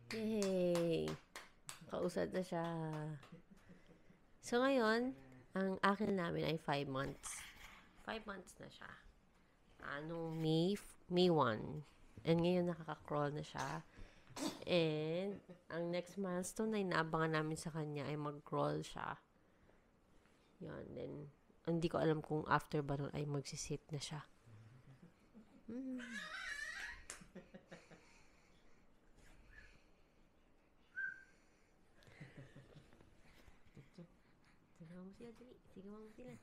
Yay! Kausad na siya. So, ngayon, ang akin namin ay 5 months. 5 months na siya. Anong May 1. And ngayon, nakaka-crawl na siya. And, ang next milestone na inaabangan namin sa kanya ay mag-crawl siya. Yun. Then, hindi ko alam kung after ba nun ay magsisit na siya. Sigawan mo sila, dali. Sigawan mo sila.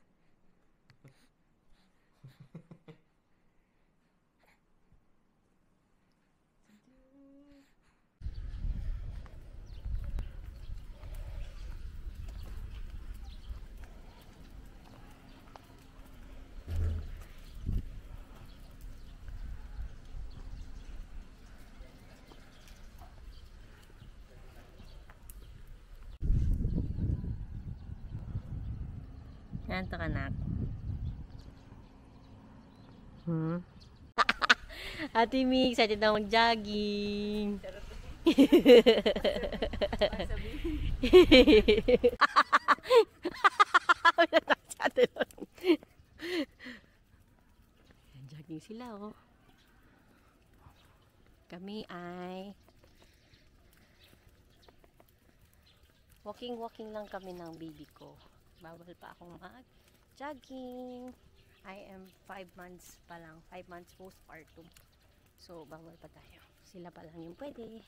Nanto ka, anak. Ate Mi, excited na mag-jogging. Jogging sila, oh. Kami ay walking lang kami ng baby ko. Bawal pa akong mag-jogging. I am 5 months pa lang. 5 months postpartum. So, bawal pa tayo. Sila pa lang yung pwede.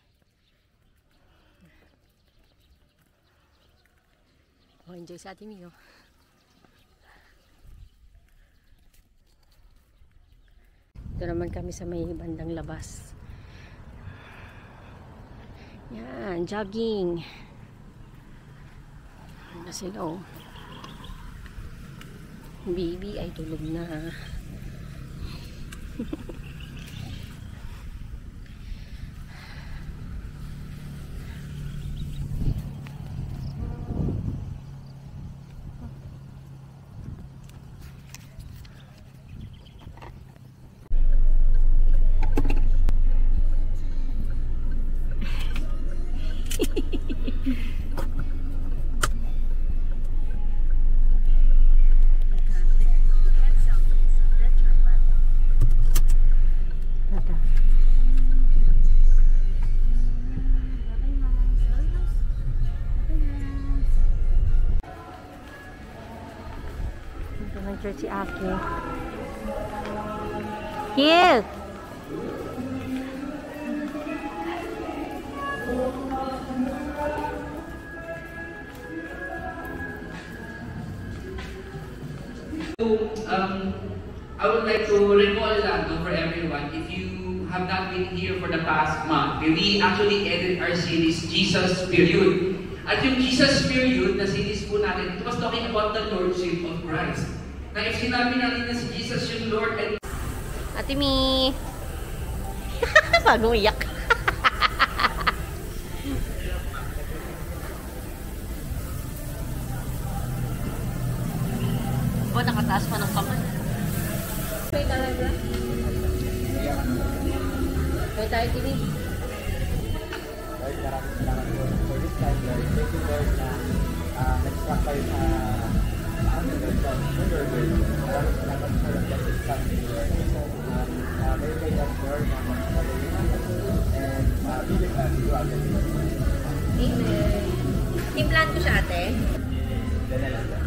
Oh, enjoy sa ating Mio. Ito naman kami sa may bandang labas. Yan, jogging. Ano sila, oh. Baby ay tulog na. Si Aki. Here. I would like to recall that for everyone, if you have not been here for the past month, we actually ended our series, Jesus Period. At yung Jesus Period na series po natin, it was talking about the Lordship of Christ. Na if sinabi natin na si Jesus yung Lord and Ate Mi. Bagong iyak. O, nakataas pa ng kamay. Okay talaga. Okay tayo, Tini. Lord, maraming salamat po for this time, Lord. Thank you, Lord, na nag-track kayo sa amin, Lord, sa your word. Maraming salamat for the blessed family, Lord. May kayo, Lord, na mag-following and be with us throughout the day. Amen. Implant ko siya, ate. Dala.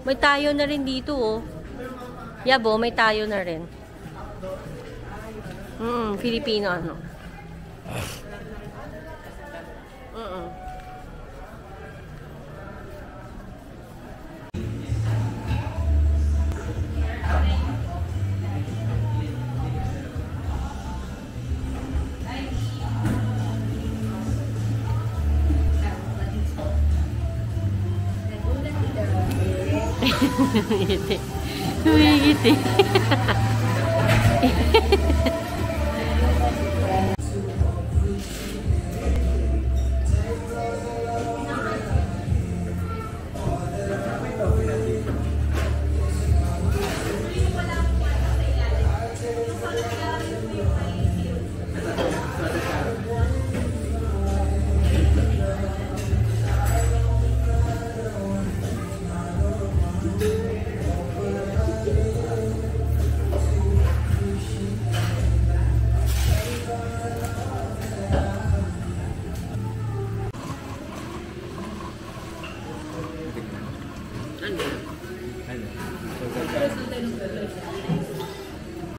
May tayo na rin dito, oh. Yabo, may tayo na rin. Filipino, ano. Humingiti.